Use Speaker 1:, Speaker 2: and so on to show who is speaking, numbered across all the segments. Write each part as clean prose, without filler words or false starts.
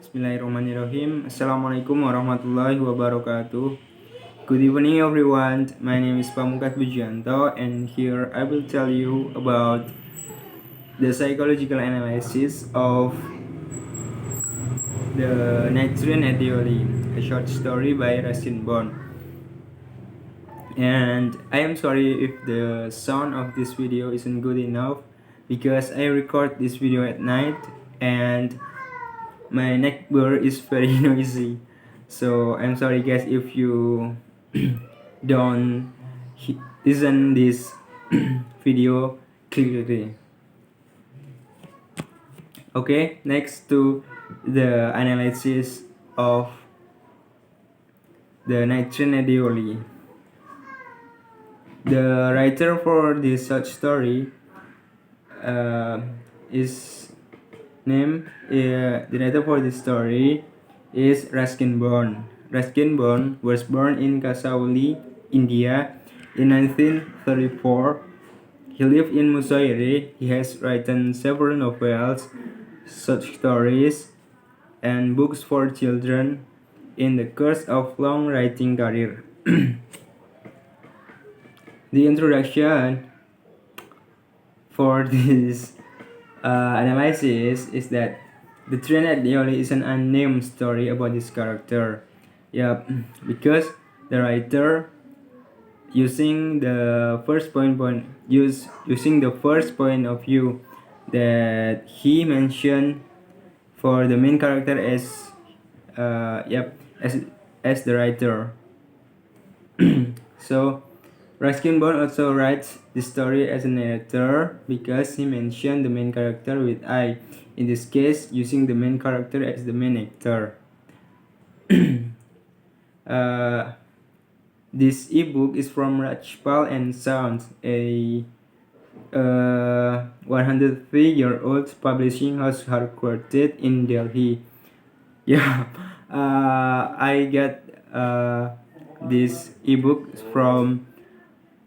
Speaker 1: Bismillahirrahmanirrahim. Assalamualaikum warahmatullahi wabarakatuh. Good evening everyone. My name is Pamungkas Pujianto and here I will tell you about the psychological analysis of the Nitrogen Ideally, a short story by Rustin Bond. And I am sorry if the sound of this video isn't good enough because I record this video at night and my neighbor is very noisy, so I'm sorry guys if you don't listen this video clearly. Okay, next to the analysis of the nitrogen ideally. The writer for this short story is named the writer for this story is Rustin Bond. Rustin Bond was born in Kasauli, India in 1934. He lived in Musairi. He has written several novels, short stories, and books for children in the course of long writing career. The introduction for this analysis is that the trend at Dioli is an unnamed story about this character. Yep, because the writer using the first point of view that he mentioned for the main character as as the writer. So Rustin Bond also writes the story as a narrator because he mentioned the main character with I, in this case using the main character as the main actor. This ebook is from Rajpal and Sons, a 103-year-old publishing house headquartered in Delhi. Yeah, I got this ebook from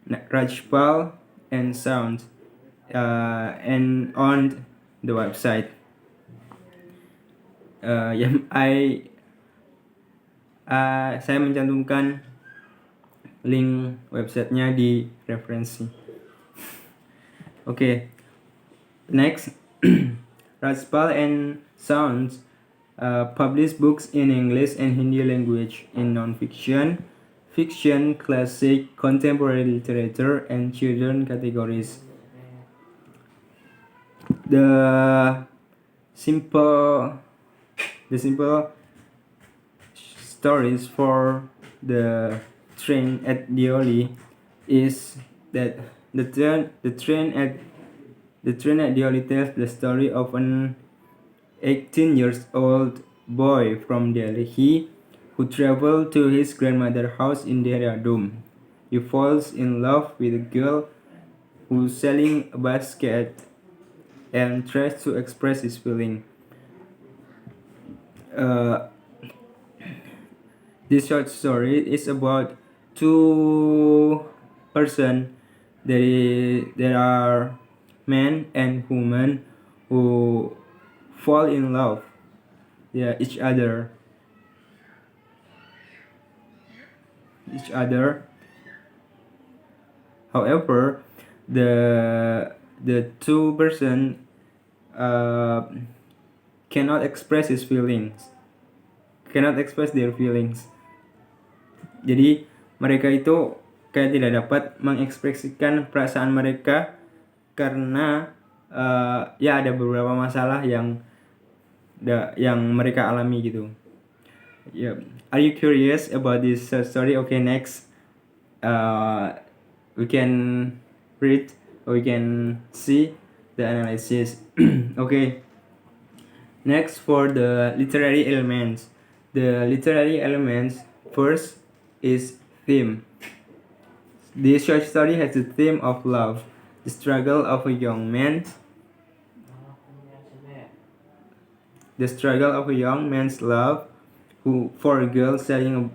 Speaker 1: Rajpal and Sons and on the website. Saya mencantumkan link websitenya di referensi. Okay, next, Rajpal and Sons publish books in English and Hindi language in non-fiction, fiction, classic, contemporary literature, and children categories. The simple stories for the train at Dioli is that the train at Dioli tells the story of an 18-year-old boy from Delhi who traveled to his grandmother's house in Dehradun. He falls in love with a girl who's selling a basket and tries to express his feeling. This short story is about two persons. There are men and women who fall in love each other. However, the two person cannot express their feelings. Jadi mereka itu kayak tidak dapat mengekspresikan perasaan mereka karena ada beberapa masalah yang mereka alami gitu. Are you curious about this story? Okay, next we can read or we can see the analysis. Okay, next for the literary elements. The literary elements first is theme. This short story has the theme of love, the struggle of a young man's love for a girl selling a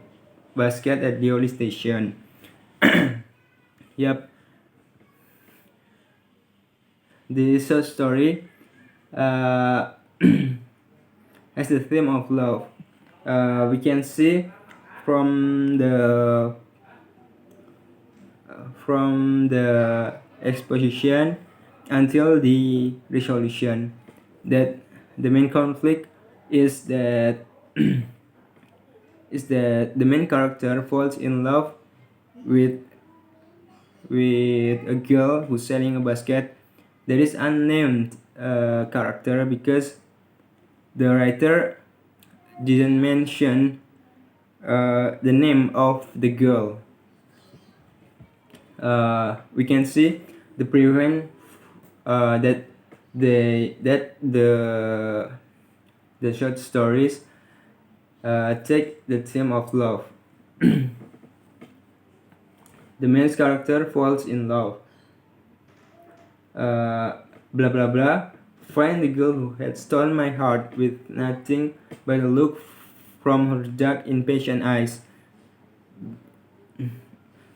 Speaker 1: basket at the Oli station. Yep. This short story as the theme of love. We can see from the exposition until the resolution that the main conflict is that the main character falls in love with a girl who's selling a basket. There is unnamed character because the writer didn't mention the name of the girl. We can see the prevent that the short stories take the theme of love. The main character falls in love. Blah blah blah. Find the girl who had stolen my heart with nothing but a look from her dark, impatient eyes.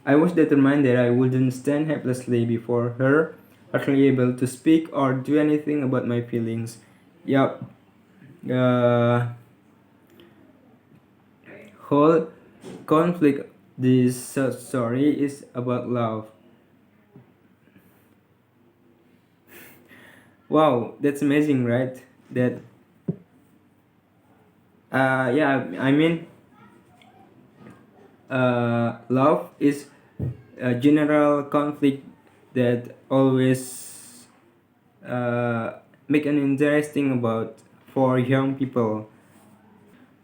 Speaker 1: I was determined that I wouldn't stand helplessly before her, hardly able to speak or do anything about my feelings. Yup. Whole conflict this story is about love. Wow, that's amazing, right? That yeah, I mean love is a general conflict that always make an interesting about for young people.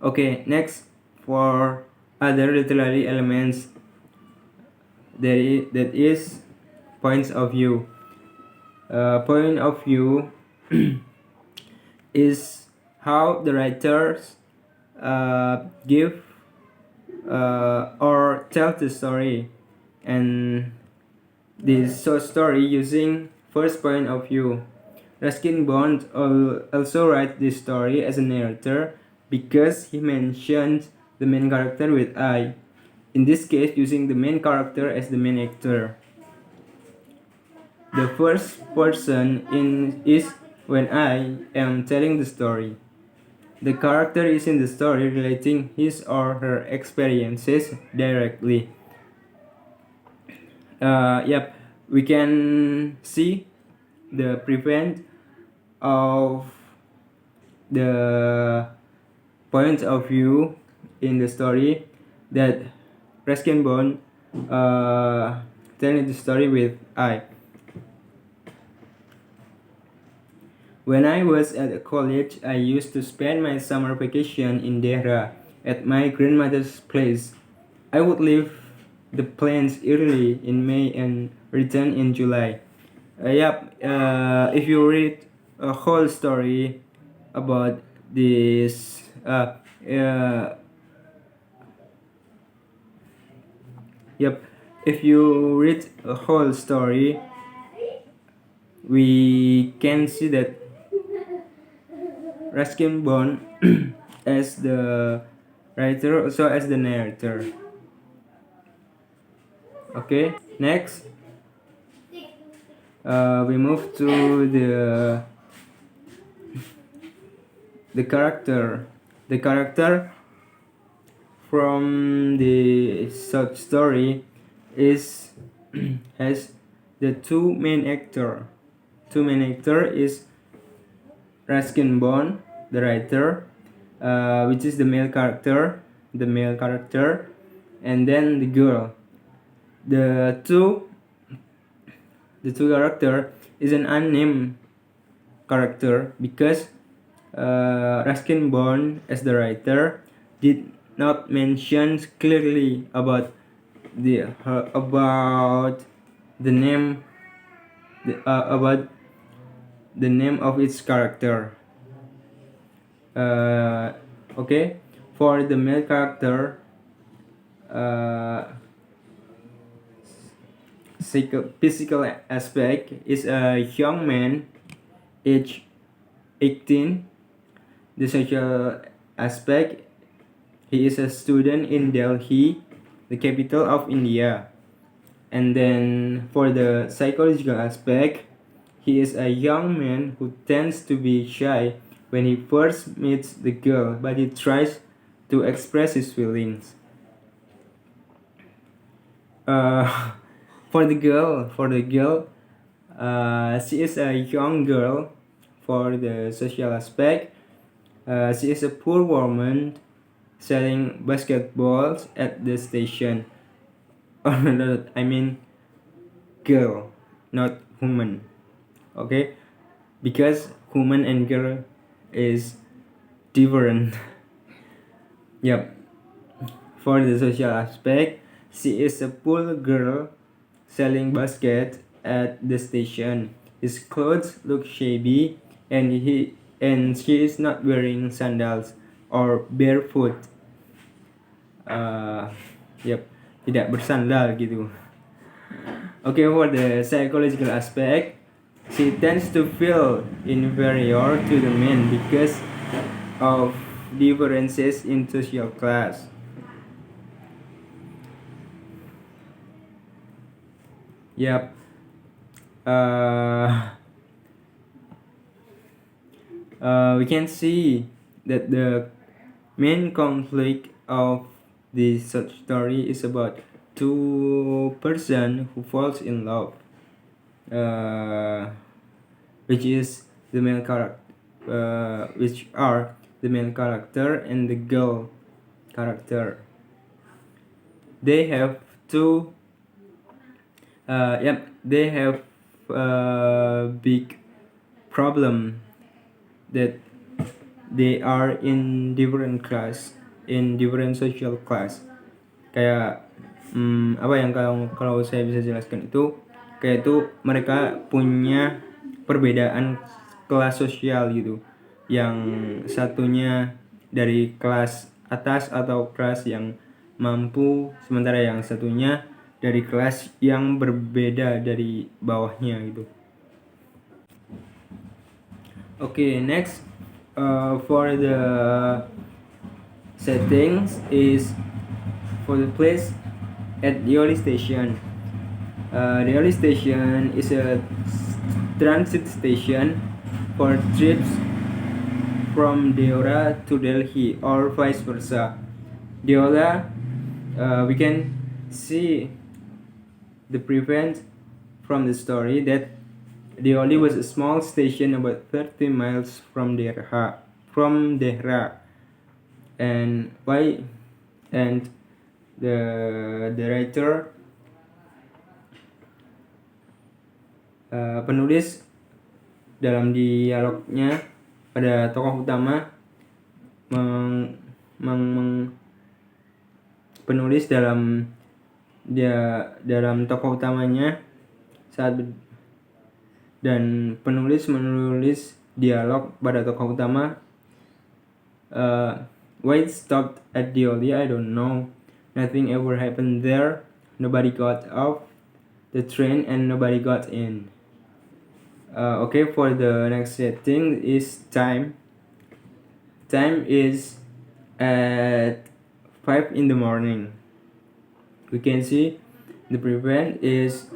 Speaker 1: Okay, next, for other literary elements, that is points of view. Point of view is how the writers give or tell the story, and this short story using first point of view. Ruskin Bond also writes this story as a narrator because he mentions the main character with I, in this case using the main character as the main actor. The first person is when I am telling the story. The character is in the story relating his or her experiences directly. Yep, we can see the prevent of the point of view in the story that Ruskin Bond telling the story with I. When I was at college, I used to spend my summer vacation in Dehra at my grandmother's place. I would leave the plains early in May and return in July. If you read a whole story about this, if you read a whole story, we can see that Ruskin Bond as the writer, also as the narrator. Okay, next we move to the character. The character from the short story is has the two main actor. Two main actor is Ruskin Bond, the writer, which is the male character, and then the girl. The two character is an unnamed character because Ruskin Bond, as the writer, did not mention clearly about the name about the name of its character. Okay, for the male character, physical aspect is a young man, age 18. The social aspect, he is a student in Delhi, the capital of India. And then for the psychological aspect, he is a young man who tends to be shy when he first meets the girl, but he tries to express his feelings. Uh, for the girl, she is a young girl. For the social aspect, she is a poor woman selling basketballs at the station. Oh, no, I mean girl, not woman. Okay, because woman and girl is different. Yep. For the social aspect, she is a poor girl selling basket at the station. His clothes look shabby, and she is not wearing sandals or barefoot. Yep, tidak bersandal gitu. Okay, for the psychological aspect, she tends to feel inferior to the men because of differences in social class. Yep. We can see that the main conflict of this short story is about two person who falls in love, which is the male character, which are the male character and the girl character. They have two. They have a big problem that they are in different class, in different social class. Kayak apa yang kalau saya bisa jelaskan itu kayak itu mereka punya perbedaan kelas sosial gitu. Yang satunya dari kelas atas atau kelas yang mampu, sementara yang satunya dari kelas yang berbeda dari bawahnya gitu. Okay, next for the settings is for the place at the Oli station. The Oli station is a transit station for trips from Deora to Delhi or vice versa. Deora, we can see the prevent from the story that Deoli was a small station about 30 miles from Dehra. And why? And the writer, penulis dalam dialognya pada tokoh utama penulis dalam tokoh utamanya dan penulis menulis dialog pada tokoh utama. Why it stopped at Deoli, I don't know. Nothing ever happened there. Nobody got off the train and nobody got in. Okay, for the next setting is time. Time is at 5 in the morning. We can see the prevent is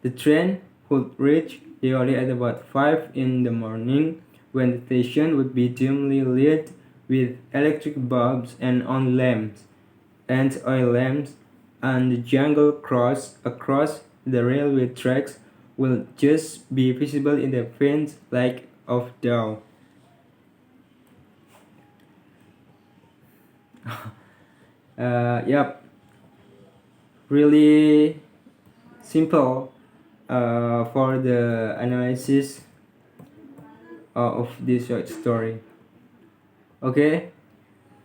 Speaker 1: the train would reach Deoli at about 5 in the morning, when the station would be dimly lit with electric bulbs and on lamps and oil lamps, and the jungle across the railway tracks will just be visible in the faint light of dawn. Yep, really simple for the analysis of this short story. Okay,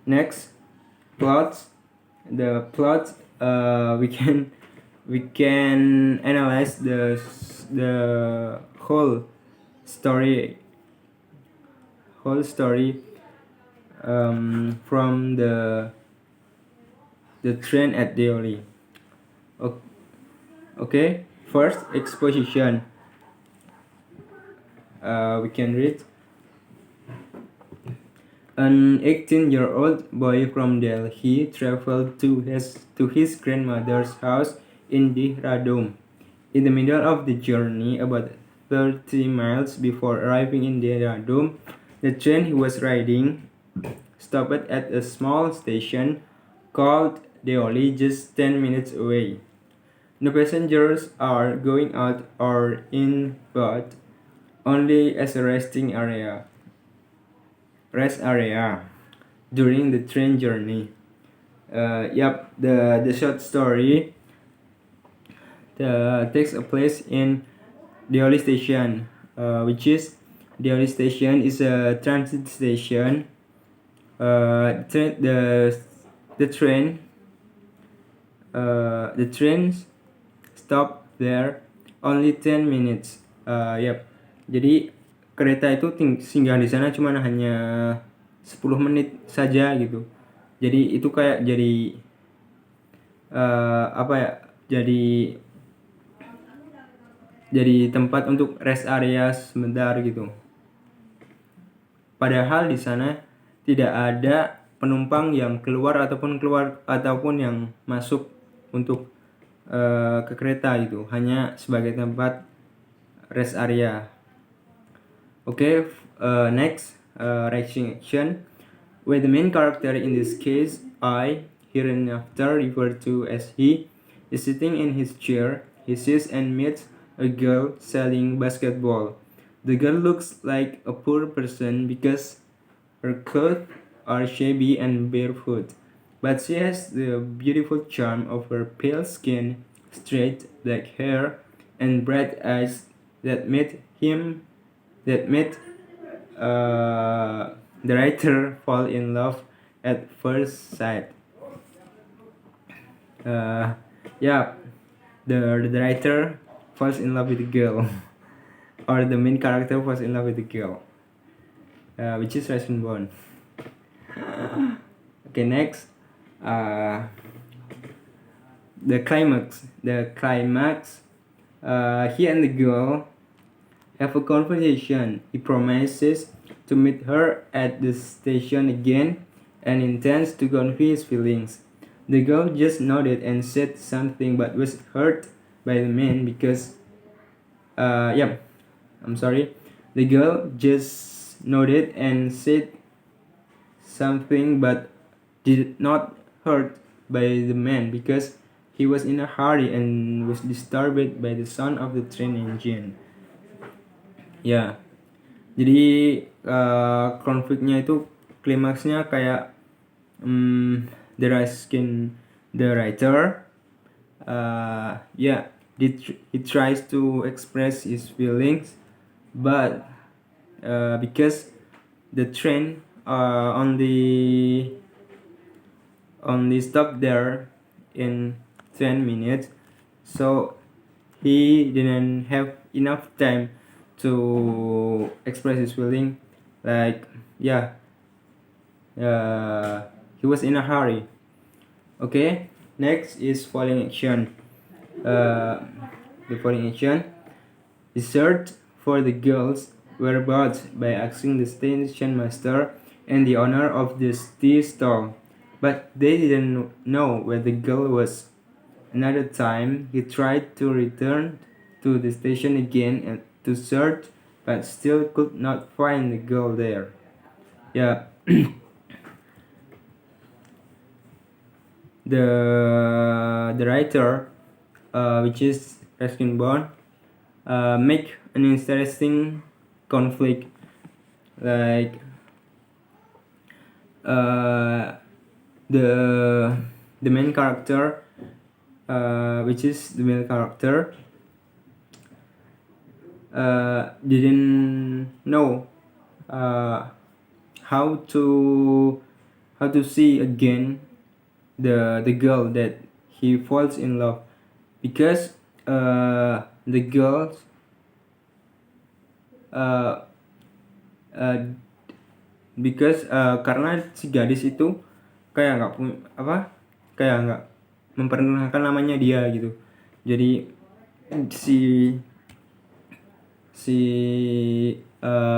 Speaker 1: next, plot. The plot, we can analyze the whole story from the train at Deoli. Okay, first, exposition. We can read. An 18-year-old boy from Delhi traveled to his grandmother's house in Dehradun. In the middle of the journey, about 30 miles before arriving in Dehradun. The train he was riding stopped at a small station called Deoli, just 10 minutes away. No passengers are going out or in, but only as a rest area during the train journey. The short story takes a place in Deoli Station, which is Deoli Station is a transit station. The train stop there only 10 minutes. Jadi kereta itu singgah di sana cuma hanya 10 menit saja gitu. Jadi itu kayak jadi jadi tempat untuk rest area sebentar gitu. Padahal di sana tidak ada penumpang yang keluar ataupun yang masuk untuk ke kereta gitu, hanya sebagai tempat rest area. Next, writing action. Where the main character, in this case I, hereinafter referred to as he, is sitting in his chair. He sees and meets a girl selling basketball. The girl looks like a poor person because her clothes are shabby and barefoot, but she has the beautiful charm of her pale skin, straight black hair, and bright eyes that made the writer fall in love at first sight. The writer falls in love with the girl, or the main character falls in love with the girl, which is Rasenborn. Next, the climax. He and the girl have a conversation. He promises to meet her at the station again and intends to convey his feelings. The girl just nodded and said something, but was hurt by the man because the girl just nodded and said something, but did not hurt by the man because he was in a hurry and was disturbed by the sound of the train engine. Jadi konfliknya itu klimaksnya kayak the writer he tries to express his feelings, but because the train only stopped there in 10 minutes, so he didn't have enough time to express his feeling. He was in a hurry. Next is following action. The following action: he searched for the girl's whereabouts by asking the station master and the owner of the tea stall, but they didn't know where the girl was. Another time, he tried to return to the station again and to search, but still could not find the girl there. The writer, which is Rasenborn, make an interesting conflict, like the main character, which is the male character, didn't know how to see again the girl that he falls in love, because the girls karena si gadis itu kayak nggak memperkenalkan namanya dia gitu. Jadi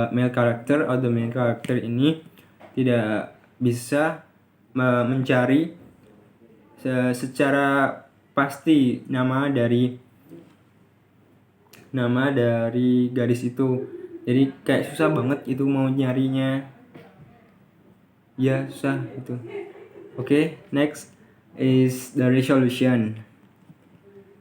Speaker 1: male character atau the main character ini tidak bisa mencari secara pasti nama dari nama dari gadis itu. Jadi kayak susah banget itu mau nyarinya. Ya susah itu. Okay, next is the resolution.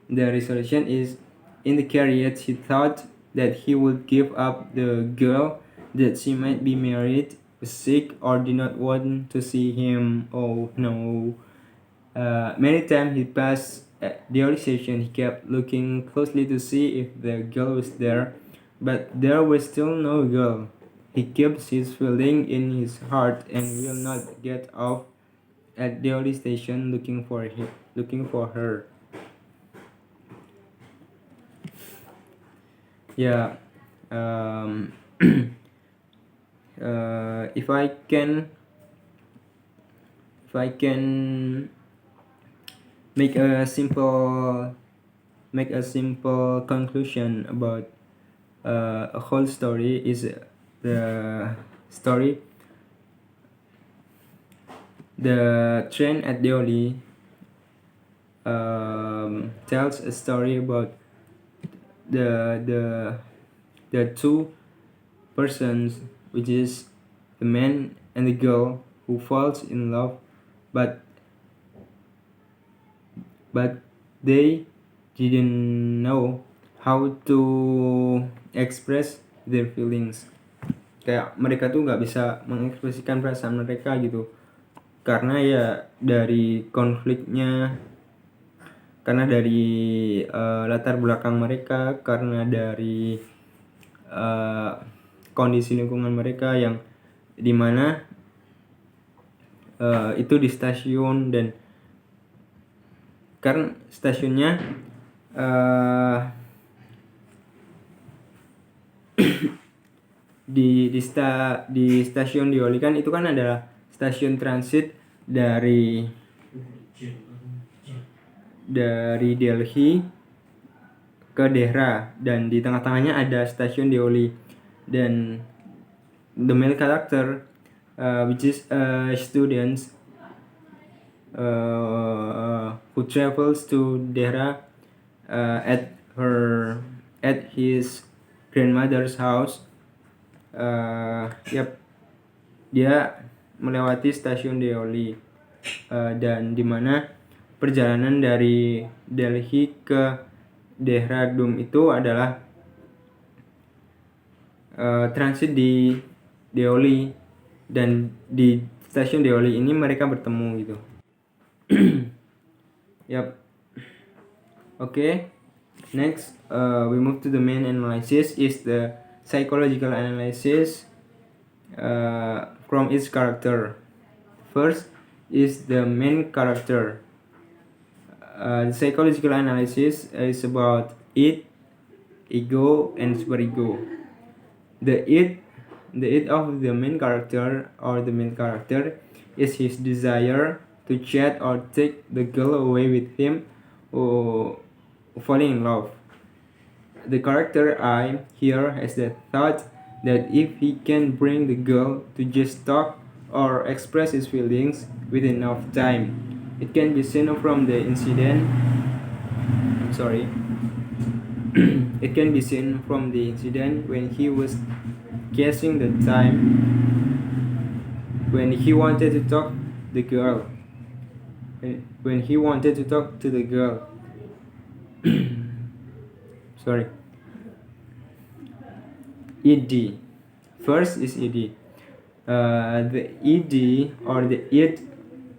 Speaker 1: The resolution is, in the career he thought that he would give up the girl, that she might be married, was sick, or did not want to see him. Oh no. Many times he passed the only station, he kept looking closely to see if the girl was there, but there was still no girl. He keeps his feeling in his heart and will not get off at the only station looking for her. Yeah. If I can make a simple conclusion about a whole story, is the story, the train at Deoli tells a story about the two persons, which is the man and the girl, who falls in love, but they didn't know how to express their feelings. Kayak mereka tuh nggak bisa mengekspresikan perasaan mereka gitu, karena ya dari konfliknya, karena dari latar belakang mereka, karena dari kondisi lingkungan mereka yang dimana itu di stasiun, dan kan stasiunnya di stasiun Deoli kan itu kan adalah stasiun transit dari Delhi ke Dehra, dan di tengah-tengahnya ada stasiun Deoli, dan the male character which is a student who travels to Dehra at his grandmother's house. Dia melewati stasiun Deoli, dan dimana perjalanan dari Delhi ke Dehradun itu adalah transit di Deoli, dan di stasiun Deoli ini mereka bertemu gitu. Okay, next we move to the main analysis, is the psychological analysis from each character. First is the main character. The psychological analysis is about id, ego, and superego. The id of the main character, is his desire to chat or take the girl away with him, or falling in love. The character I here has the thought that if he can bring the girl to just talk or express his feelings with enough time, it can be seen from the incident. It can be seen from the incident when he was guessing the time when he wanted to talk the girl. When he wanted to talk to the girl. ED. First is ED. The ED, or the id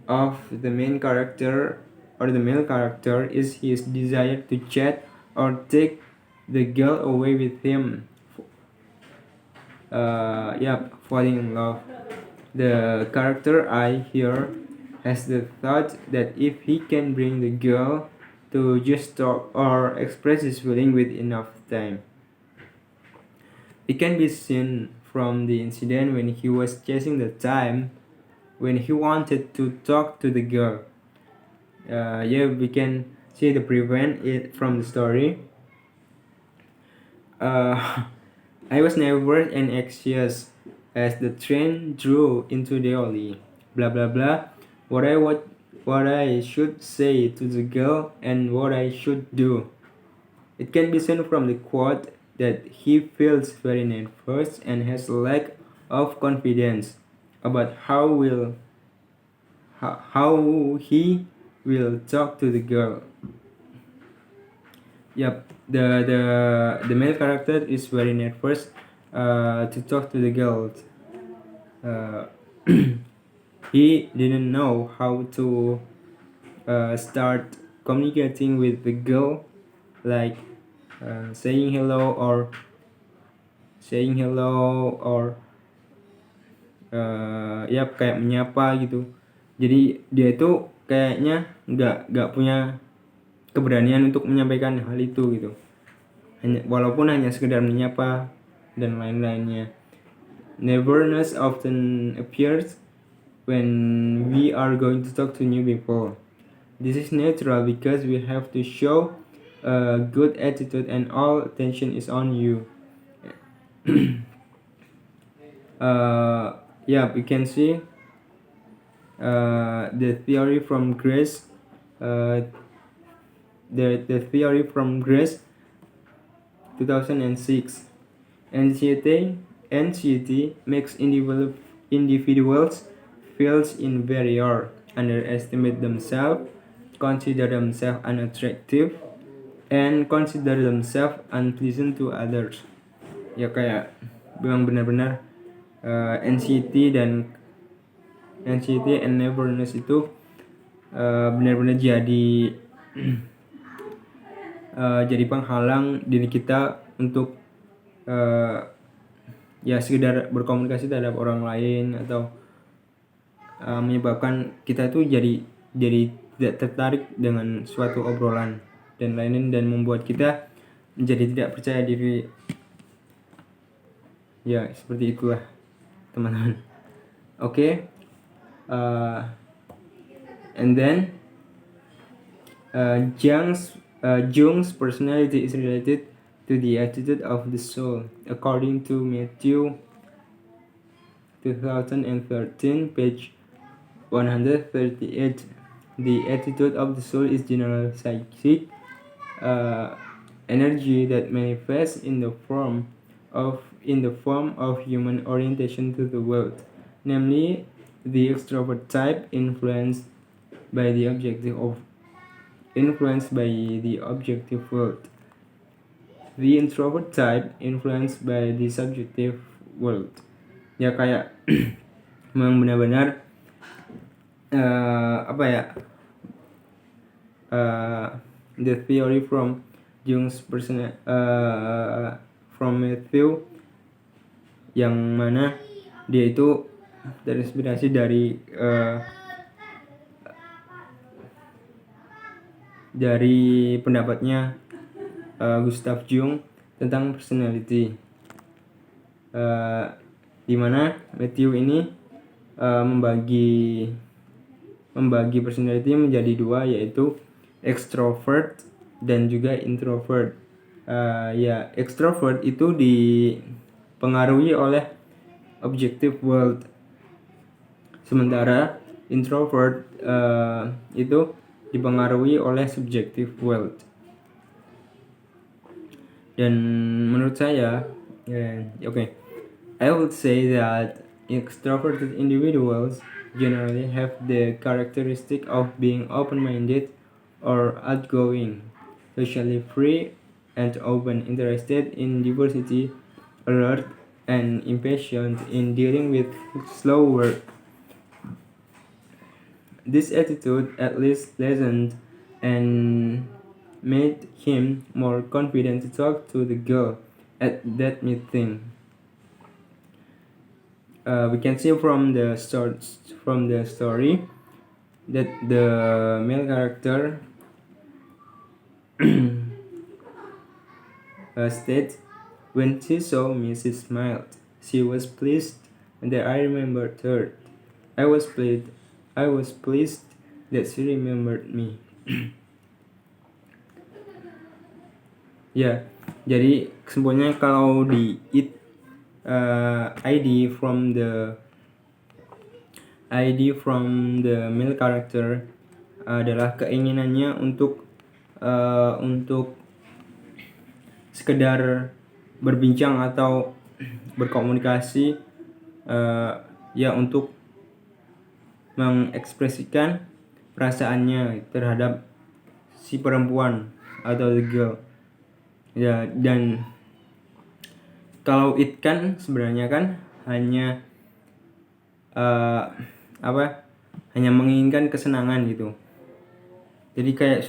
Speaker 1: of the main character or the male character, is his desire to chat or take the girl away with him. Falling in love. The character I here has the thought that if he can bring the girl to just talk or express his feeling with enough time, it can be seen from the incident when he was chasing the time when he wanted to talk to the girl. We can see the prevent it from the story. I was nervous and anxious as the train drew into the alley. Blah blah blah. What I should say to the girl and what I should do. It can be seen from the quote that he feels very nervous and has a lack of confidence about how he will talk to the girl. Yep, the male character is very nervous to talk to the girl. Uh, he didn't know how to start communicating with the girl, like saying hello or ya kayak menyapa gitu. Jadi dia itu kayaknya nggak punya keberanian untuk menyampaikan hal itu gitu. Walaupun hanya sekedar menyapa dan lain-lainnya. Nervousness often appears when we are going to talk to new people. This is natural because we have to show a good attitude and all attention is on you. We can see the theory from Greece. The theory from Greece 2006. Anxiety makes individuals feel inferior, underestimate themselves, consider themselves unattractive, and consider themselves unpleasant to others. Ya kayak memang benar-benar anxiety and nervousness itu benar-benar jadi jadi penghalang diri kita untuk ya sekedar berkomunikasi terhadap orang lain, atau menyebabkan kita tuh jadi tidak tertarik dengan suatu obrolan dan lain-lain, dan membuat kita menjadi tidak percaya diri. Ya seperti itulah teman-teman. Okay. And then Jung's personality is related to the attitude of the soul. According to Matthew 2013, page 138, the attitude of the soul is general psychic energy that manifests in the form of human orientation to the world, namely the extrovert type influenced by the objective world, the introvert type influenced by the subjective world. Ya kayak memang benar-benar the theory from Jung's from Matthew, yang mana dia itu terinspirasi dari pendapatnya Gustav Jung tentang personality, di mana Matthew ini membagi personality menjadi dua, yaitu extrovert dan juga introvert. Extrovert itu dipengaruhi oleh objective world, sementara introvert itu dipengaruhi oleh subjective world. Dan menurut saya, I would say that extroverted individuals generally have the characteristic of being open-minded or outgoing, socially free and open, interested in diversity, alert and impatient in dealing with slow work. This attitude at least lessened and made him more confident to talk to the girl at that meeting. We can see from the story that the male character states, when she saw me, she smiled. She was pleased that I remembered her. I was pleased that she remembered me. Ya, jadi kesimpulannya kalau di ID from the male character adalah keinginannya untuk sekedar berbincang atau berkomunikasi ya untuk mengekspresikan perasaannya terhadap si perempuan atau the girl. Ya, dan kalau it kan sebenarnya kan hanya hanya menginginkan kesenangan gitu. Jadi kayak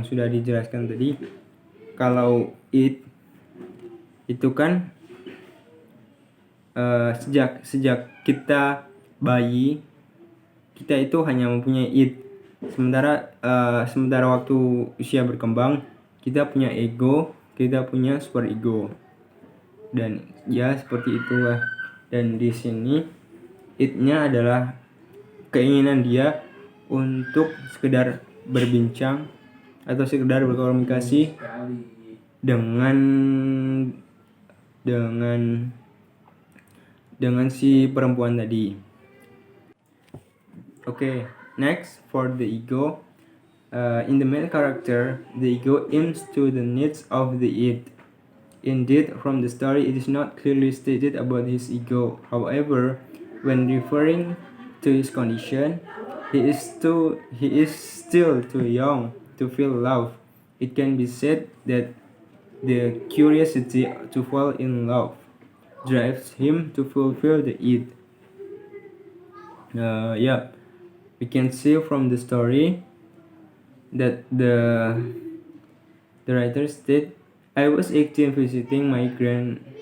Speaker 1: sudah dijelaskan tadi, kalau it itu kan sejak kita bayi, kita itu hanya mempunyai it. Sementara waktu usia berkembang, kita punya ego, kita punya super ego. Dan ya seperti itulah. Dan di sini it-nya adalah keinginan dia untuk sekedar berbincang atau sekedar berkomunikasi dengan si perempuan tadi. Okay, next for the ego. In the male character, the ego aims to the needs of the it. Indeed, from the story, it is not clearly stated about his ego. However, when referring to his condition, he is still too young to feel love. It can be said that the curiosity to fall in love drives him to fulfill the it. We can see from the story that the writer stated, I was 18 visiting my grandmother,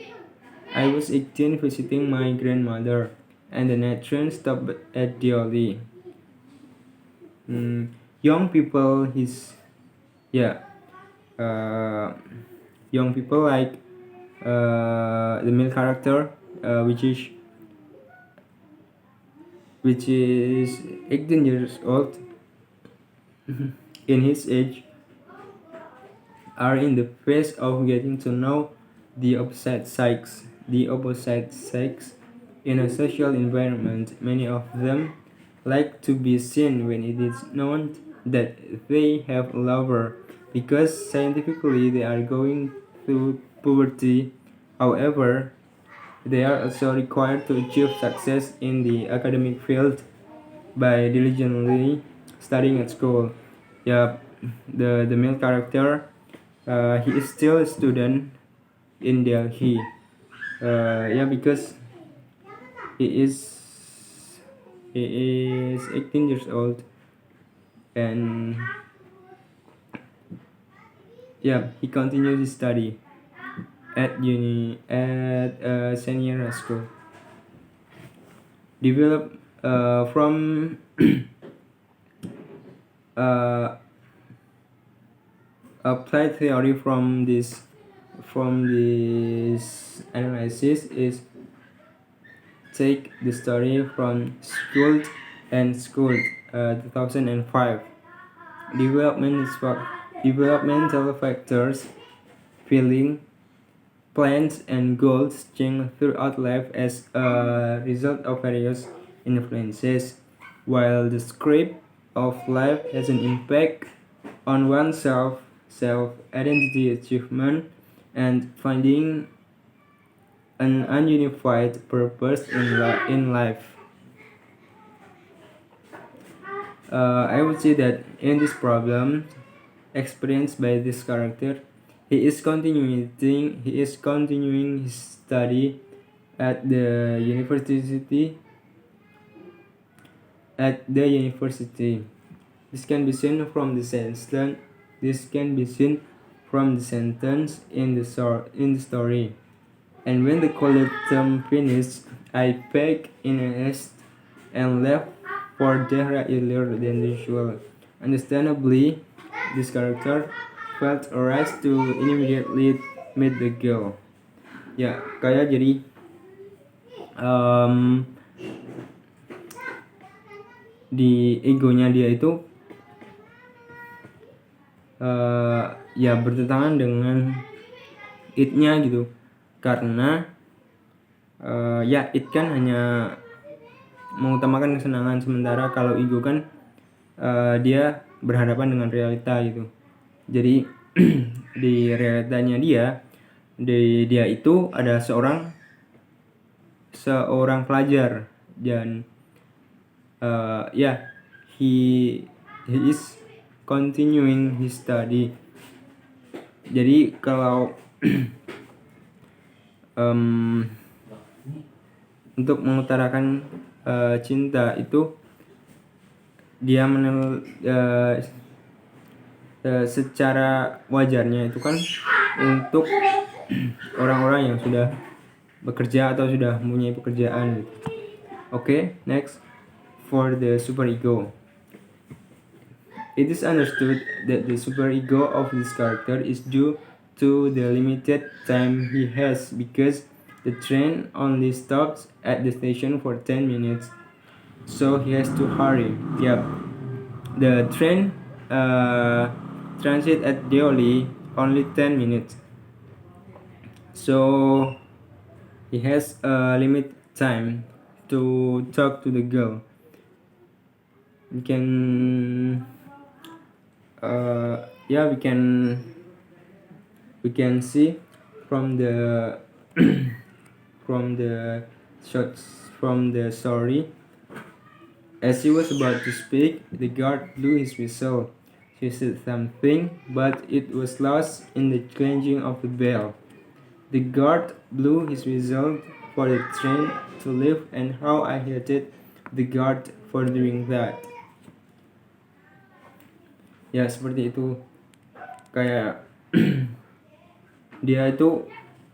Speaker 1: and the train stopped at Dioli. Young people like the male character, which is 18 years old in his age, are in the phase of getting to know the opposite sex in a social environment. Many of them like to be seen when it is known that they have a lover, because scientifically they are going through puberty. However, they are also required to achieve success in the academic field by diligently studying at school. The male character, he is still a student in Delhi. Because he is 18 years old, and he continues his study at senior high school. Develop from applied theory from this analysis is take the story from Schooled and Schooled, 2005. Developmental factors, feeling, plans, and goals change throughout life as a result of various influences, while the script of life has an impact on oneself, self-identity, achievement, and finding an ununified purpose in life. I would say that in this problem experienced by this character, he is continuing his study at the university. This can be seen from the sentence in the story. And when the college term finished, I packed in a haste and left for Dehra earlier than usual. Understandably, this character felt a rush to immediately meet the girl. Ya, kayak jadi di egonya dia itu bertentangan dengan it-nya gitu, karena it kan hanya mengutamakan kesenangan, sementara kalau ego kan dia berhadapan dengan realita gitu. Jadi di realitanya dia dia itu ada seorang pelajar dan he is continuing his study. Jadi kalau untuk mengutarakan cinta itu dia secara wajarnya itu kan untuk orang-orang yang sudah bekerja atau sudah mempunyai pekerjaan gitu. Okay, next for the superego. It is understood that the superego of this character is due to the limited time he has because the train only stops at the station for 10 minutes, so he has to hurry. Yep, the train transit at Deoli only 10 minutes, so he has a limited time to talk to the girl. We can we can see from the from the shots from the story. As he was about to speak, the guard blew his whistle. She said something, but it was lost in the clanking of the bell. The guard blew his whistle for the train to leave, and how I hated the guard for doing that. Ya seperti itu, kayak dia itu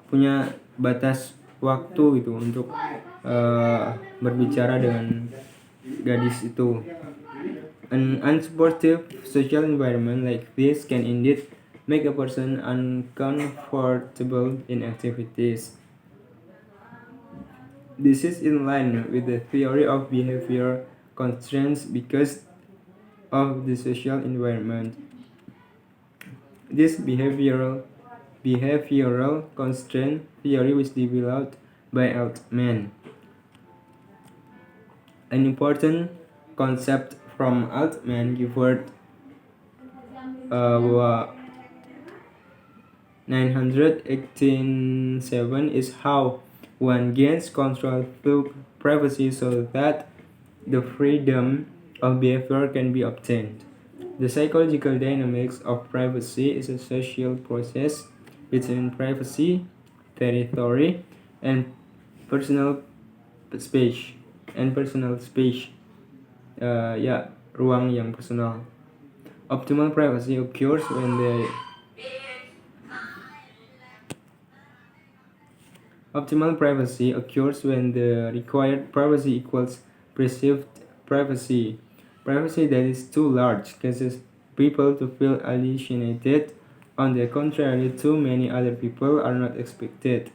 Speaker 1: punya batas waktu gitu untuk berbicara dengan gadis itu. An unsupportive social environment like this can indeed make a person uncomfortable in activities. This is in line with the theory of behavior constraints because of the social environment. This behavioral constraint theory was developed by Altman. An important concept from Altman given 987 is how one gains control through privacy so that the freedom of behavior can be obtained. The psychological dynamics of privacy is a social process between privacy, territory, and personal space. Ruang yang personal. Optimal privacy occurs when the required privacy equals perceived privacy. Privacy that is too large causes people to feel alienated. On the contrary, too many other people are not expected.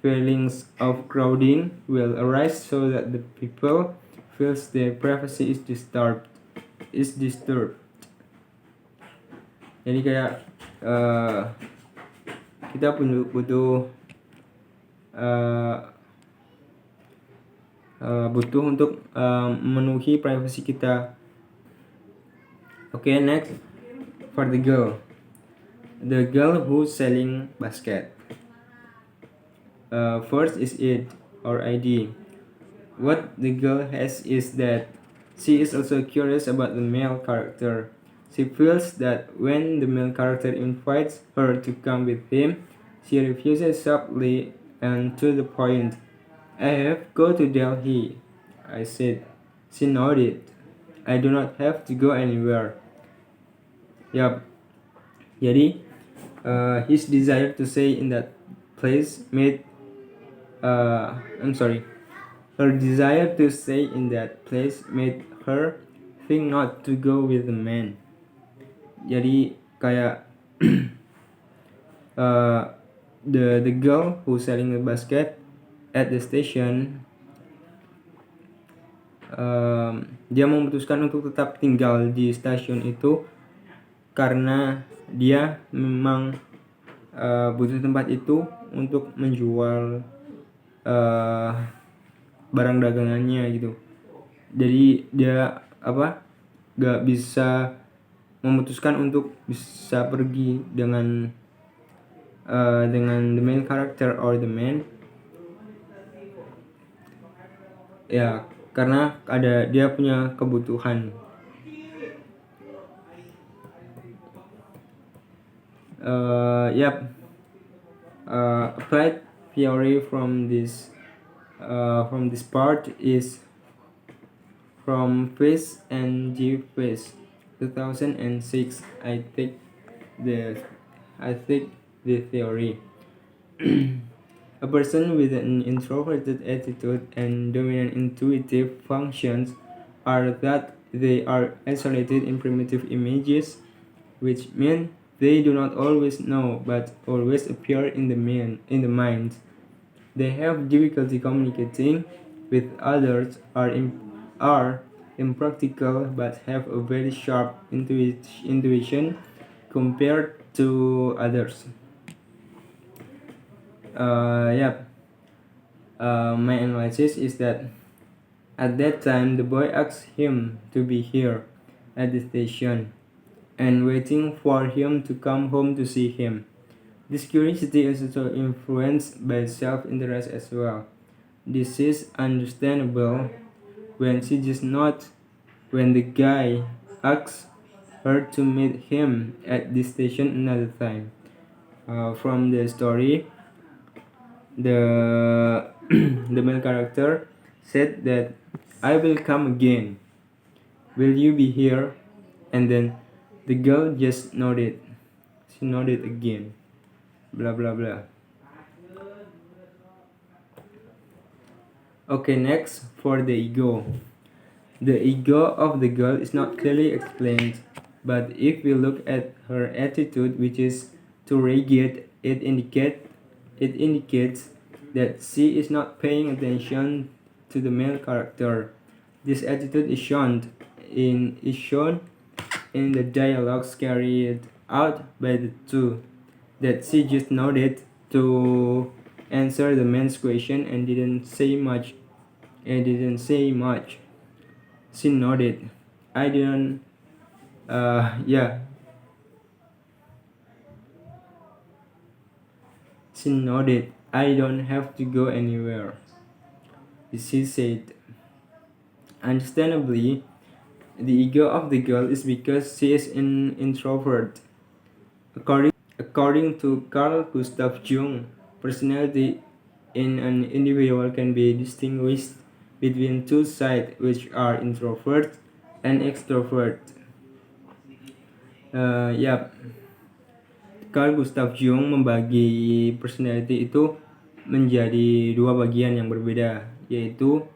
Speaker 1: Feelings of crowding will arise so that the people feels their privacy is disturbed. Jadi kayak kita butuh untuk memenuhi privasi kita. Okay, next for the girl who's selling basket. First is it or ID. What the girl has is that she is also curious about the male character. She feels that when the male character invites her to come with him, she refuses sharply and to the point. I have go to Delhi, I said. She nodded. I do not have to go anywhere. Yup. Jadi, his desire to stay in that place made her desire to stay in that place made her think not to go with the man. Jadi kayak the girl who selling the basket at the station, dia memutuskan untuk tetap tinggal di stasiun itu karena dia memang butuh tempat itu untuk menjual barang dagangannya gitu. Jadi dia gak bisa memutuskan untuk bisa pergi dengan dengan the main character or the man, ya karena dia punya kebutuhan. Applied theory from this part is from Face and G Face 2006. I think the theory. A person with an introverted attitude and dominant intuitive functions are that they are isolated in primitive images, which mean they do not always know but always appear in the mind. They have difficulty communicating with others, are impractical but have a very sharp intuition compared to others. My analysis is that at that time the boy asked him to be here at the station and waiting for him to come home to see him. This curiosity is also influenced by self-interest as well. This is understandable when the guy asks her to meet him at the station another time. From the story, the the male character said that I will come again. Will you be here? And then the girl just nodded. She nodded again. Blah blah blah. Okay, next for the ego. The ego of the girl is not clearly explained, but if we look at her attitude, which is too rigid, it indicates that she is not paying attention to the male character. This attitude is shown in the dialogues carried out by the two, that she just nodded to answer the man's question and didn't say much. She nodded. I didn't. She nodded. I don't have to go anywhere, she said. Understandably, the ego of the girl is because she is an introvert. According to Carl Gustav Jung, personality in an individual can be distinguished between two sides, which are introvert and extrovert. Carl Gustav Jung membagi personality itu menjadi dua bagian yang berbeda, yaitu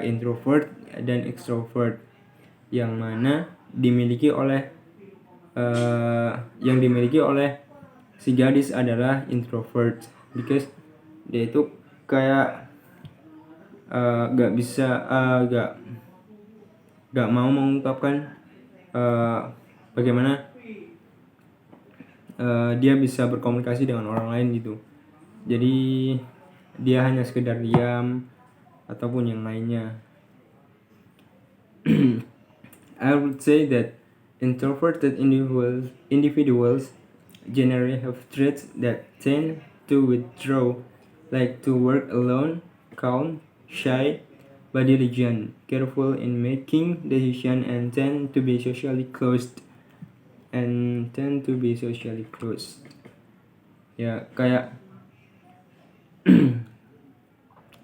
Speaker 1: introvert dan extrovert, yang mana dimiliki oleh si gadis adalah introvert, because dia itu kayak gak mau mengungkapkan bagaimana dia bisa berkomunikasi dengan orang lain gitu. Jadi dia hanya sekedar diam ataupun yang lainnya. I would say that introverted individuals generally have traits that tend to withdraw, like to work alone, calm, shy, but diligent, careful in making decisions, and tend to be socially closed. Ya, kayak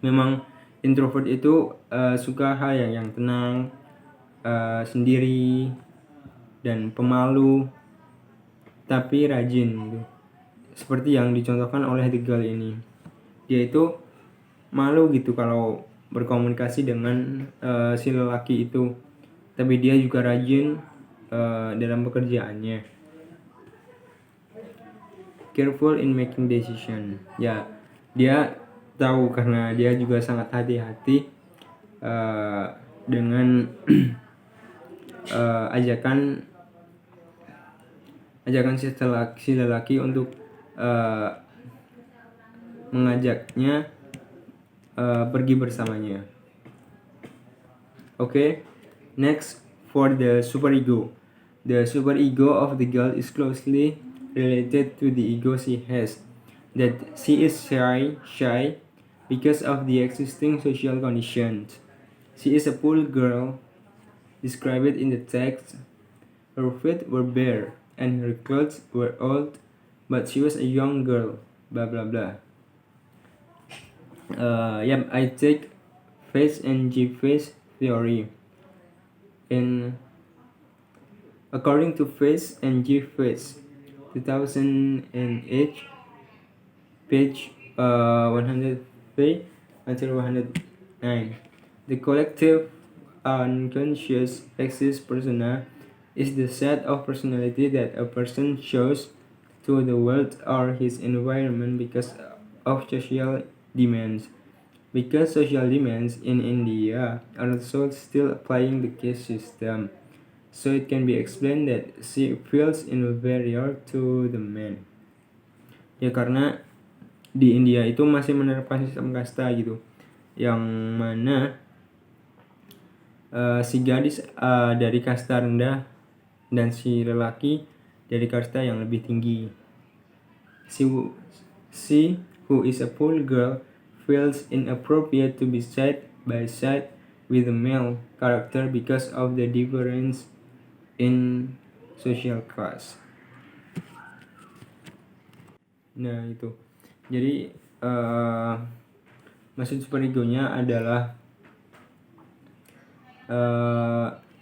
Speaker 1: memang introvert itu suka hal yang tenang, sendiri, dan pemalu, tapi rajin gitu. Seperti yang dicontohkan oleh the girl ini. Dia itu malu gitu kalau berkomunikasi dengan si lelaki itu, tapi dia juga rajin dalam pekerjaannya. Careful in making decision. Ya, dia tahu karena dia juga sangat hati-hati dengan ajakan si lelaki untuk mengajaknya pergi bersamanya. Okay, next for the superego. The superego of the girl is closely related to the ego she has, that she is shy because of the existing social conditions. She is a poor girl, described in the text. Her feet were bare, and her clothes were old, but she was a young girl, blah blah blah. I take face and G-face theory. In according to face and G-face, 2008, page 103 until 109, the collective unconscious axis persona is the set of personality that a person shows to the world or his environment because of social demands. Because social demands in India are also still applying the caste system, so it can be explained that she feels inferior to the men. Ya karena di India itu masih menerapkan sistem kasta gitu, yang mana si gadis dari kasta rendah dan si lelaki dari kasta yang lebih tinggi. She who is a poor girl feels inappropriate to be side by side with a male character because of the difference in social class. Nah itu, jadi maksud superegonya adalah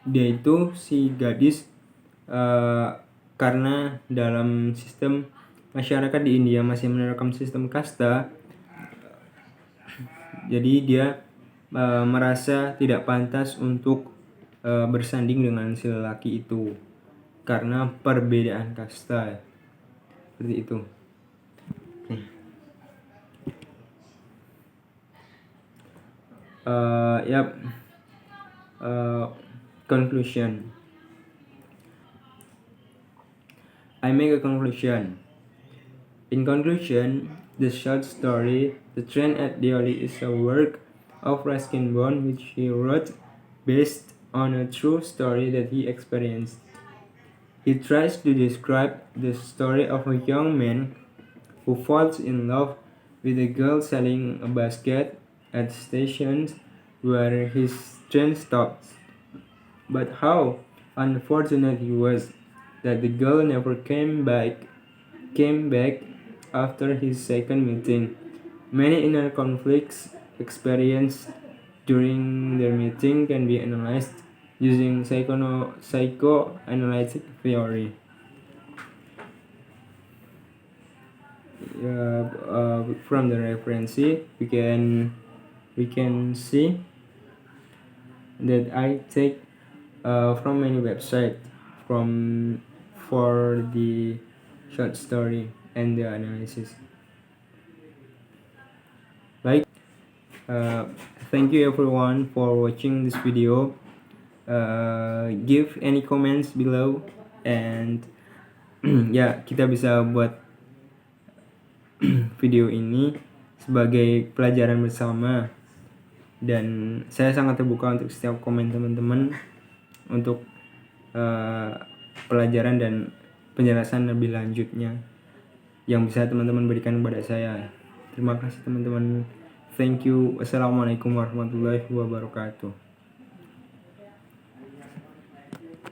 Speaker 1: dia itu si gadis karena dalam sistem masyarakat di India masih menerapkan sistem kasta, jadi dia merasa tidak pantas untuk bersanding dengan si lelaki itu karena perbedaan kasta, seperti itu. Conclusion. I make a conclusion. In conclusion, the short story The Train at Delhi is a work of Ruskin Bond which he wrote based on a true story that he experienced. He tries to describe the story of a young man who falls in love with a girl selling a basket at stations where his train stops. But how unfortunate he was that the girl never came back after his second meeting. Many inner conflicts experienced during their meeting can be analyzed using psychoanalytic theory. From the reference, we can see that I take from many websites for the short story and the analysis. Baik, thank you everyone for watching this video. Give any comments below and ya kita bisa buat video ini sebagai pelajaran bersama, dan saya sangat terbuka untuk setiap komen teman-teman untuk pelajaran dan penjelasan lebih lanjutnya yang bisa teman-teman berikan kepada saya. Terima kasih teman-teman. Thank you. Wassalamualaikum warahmatullahi wabarakatuh.